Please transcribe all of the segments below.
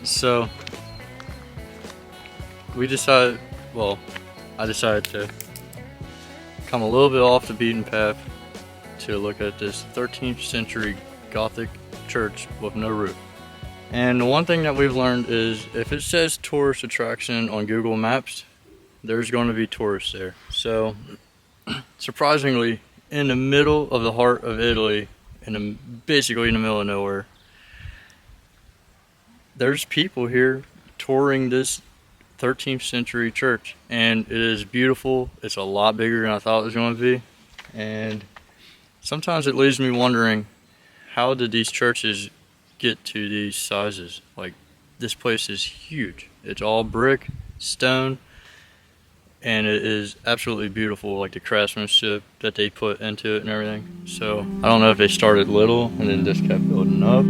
So we decided, well, I decided to come a little bit off the beaten path to look at this 13th century Gothic church with no roof. And the one thing that we've learned is if it says tourist attraction on Google Maps, there's going to be tourists there. So surprisingly, in the middle of the heart of Italy, basically in the middle of nowhere, there's people here touring this 13th century church, and it is beautiful. It's a lot bigger than I thought it was going to be, and sometimes it leaves me wondering, how did these churches get to these sizes? Like, this place is huge. It's all brick, stone, and it is absolutely beautiful, like the craftsmanship that they put into it and everything. So I don't know if they started little and then just kept building up.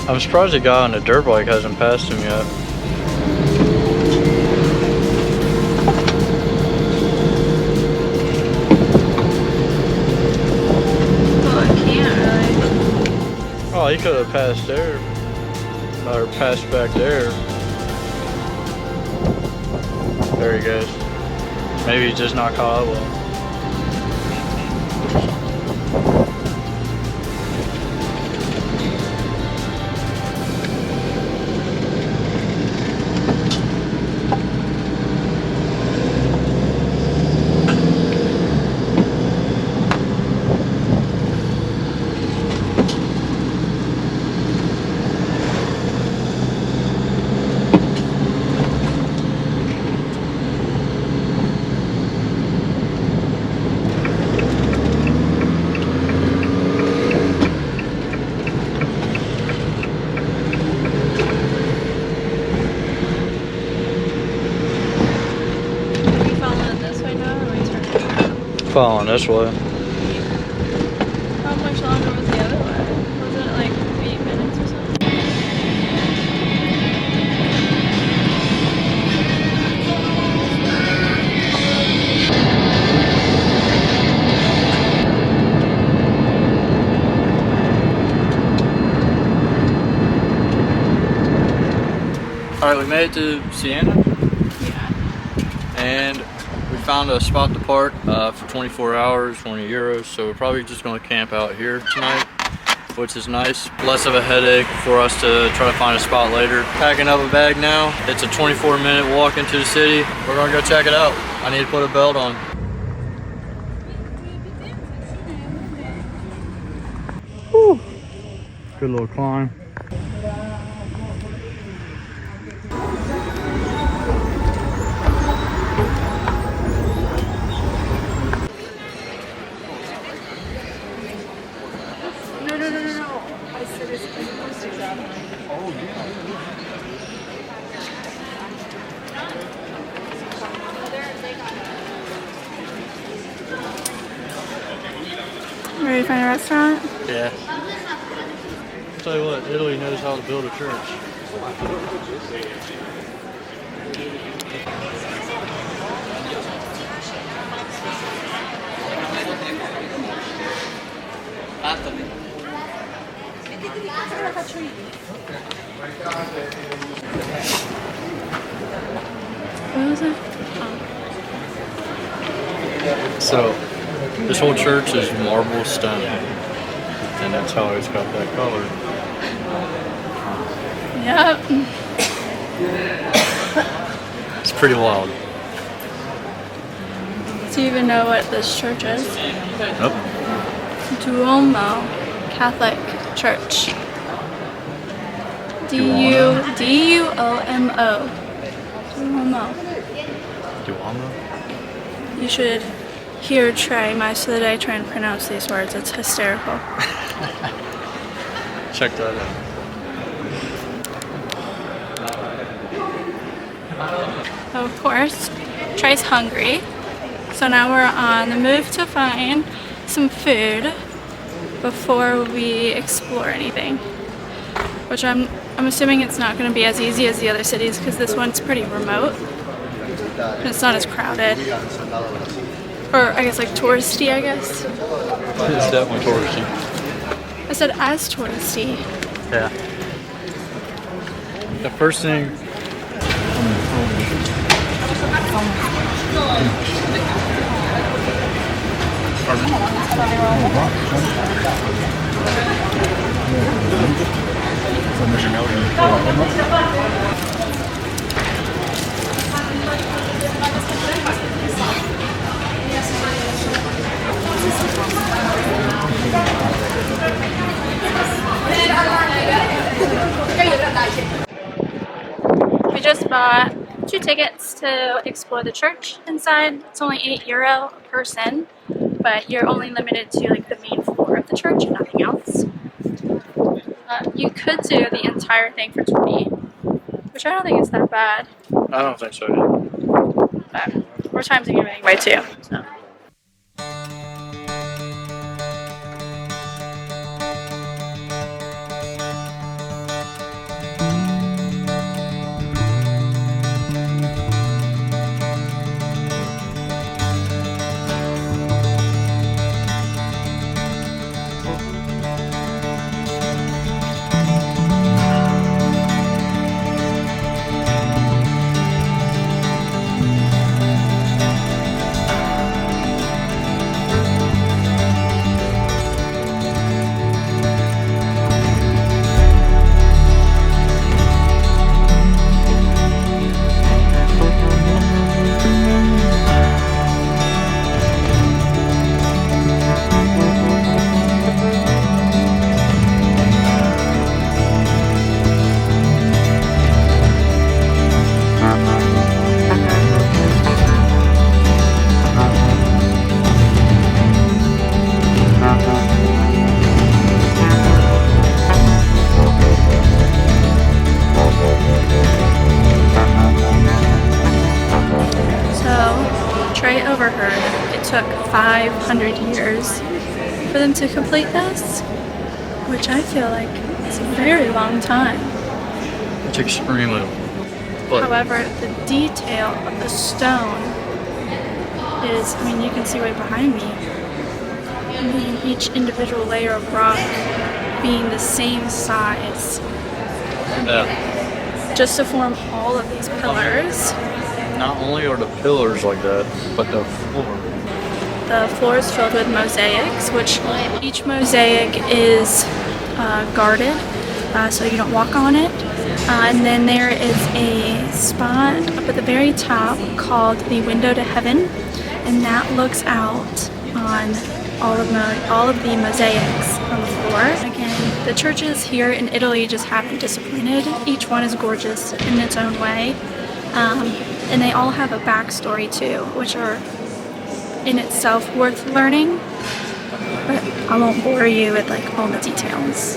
I'm surprised the guy on the dirt bike hasn't passed him yet. Well, I can't really. Oh, he could have passed there, or passed back there. There he goes. Maybe he's just not caught up with him. Following this way. How much longer was the other way? Was it like 8 minutes or something? Alright, we made it to Siena. Yeah. And we found a spot to park for 24 hours, 20 euros. So we're probably just gonna camp out here tonight, which is nice. Less of a headache for us to try to find a spot later. Packing up a bag now. It's a 24-minute walk into the city. We're gonna go check it out. I need to put a belt on. Whew. Good little climb. Ready to find a restaurant? Yeah. Tell you what, Italy knows how to build a church. What was it? So, this whole church is marble stone, and that's how it's got that color. Yep. It's pretty wild. Do you even know what this church is? Nope. Duomo Catholic Church. D-U-O-M-O. Duomo. Duomo? You should hear Trey most of the day try and pronounce these words. It's hysterical. Check that out. Of course, Trey's hungry. So now we're on the move to find some food before we explore anything. Which I'm assuming it's not going to be as easy as the other cities because this one's pretty remote. And it's not as crowded. Or I guess like touristy, I guess. It's definitely touristy. I said as touristy. Yeah. The first thing. We just bought 2 tickets to explore the church inside. It's only €8 a person, but you're only limited to like the main floor of the church and nothing else. You could do the entire thing for 20, which I don't think is that bad. I don't think so either. But we're timesing everything by 2. So. It took 500 years for them to complete this, which I feel like is a very long time. It's extremely long. But however, the detail of the stone is, I mean, you can see right behind me, I mean, each individual layer of rock being the same size. yeah, Just to form all of these pillars. not only are the pillars like that, but the floor. The floor is filled with mosaics, which each mosaic is guarded, so you don't walk on it. And then there is a spot up at the very top called the window to heaven, and that looks out on all of the mosaics on the floor. Again, the churches here in Italy just haven't disappointed. Each one is gorgeous in its own way, and they all have a backstory too, which are in itself worth learning. But I won't bore you with like all the details.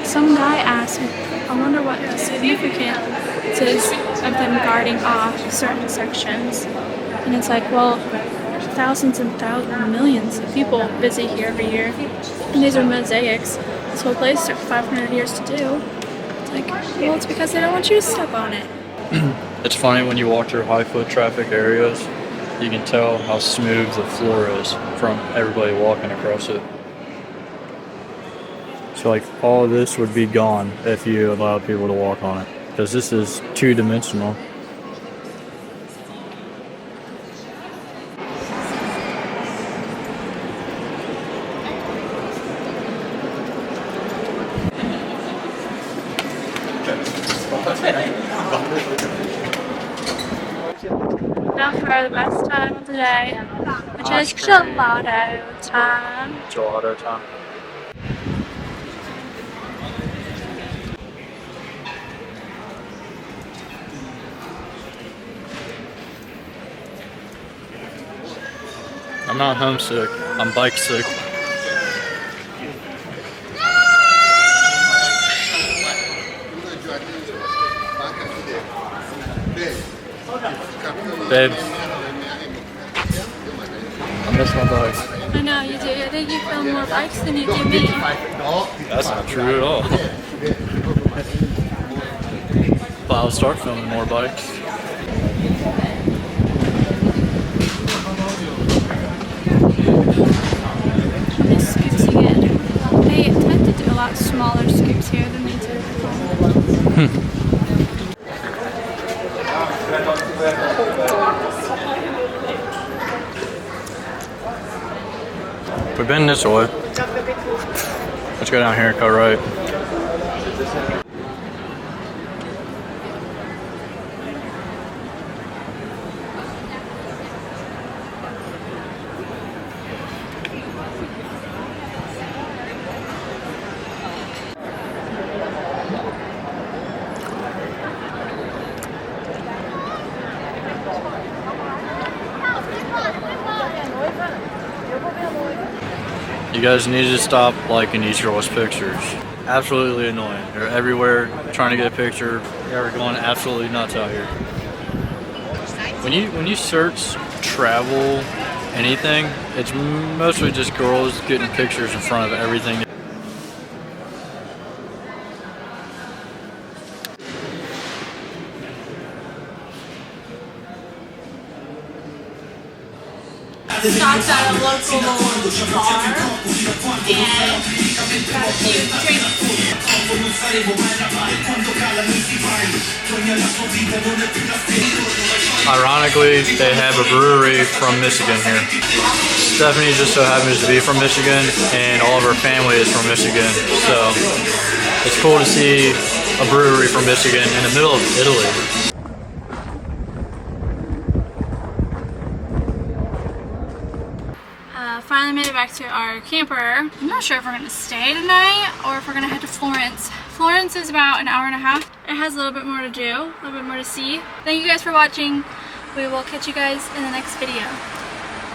Some guy asked me, I wonder what the significance is of them guarding off certain sections. And it's like, well, thousands and millions of people visit here every year. And these are mosaics. This whole place took 500 years to do. It's like, well, it's because they don't want you to step on it. It's funny when you walk through high foot traffic areas, you can tell how smooth the floor is from everybody walking across it. So like all of this would be gone if you allowed people to walk on it, because this is two-dimensional. Now for the best time of the day, which is gelato time. Gelato time. I'm not homesick, I'm bike sick. Babe, I miss my bike. I know you do. I think you film more bikes than you do me. That's not true at all. But I'll start filming more bikes. How many scoops you get? They tend to do a lot smaller scoops here than they do. We've been this way. Let's go down here and go right. You guys need to stop liking these girls' pictures. Absolutely annoying. They're everywhere trying to get a picture. They're going absolutely nuts out here. When you search travel anything, it's mostly just girls getting pictures in front of everything. Stopped at a local bar and got a few drinks. Ironically, they have a brewery from Michigan here. Stephanie just so happens to be from Michigan, and all of her family is from Michigan. So it's cool to see a brewery from Michigan in the middle of Italy. Finally made it back to our camper. I'm not sure if we're gonna stay tonight or if we're gonna head to Florence. Florence is about an hour and a half. It has a little bit more to do, a little bit more to see. Thank you guys for watching. We will catch you guys in the next video.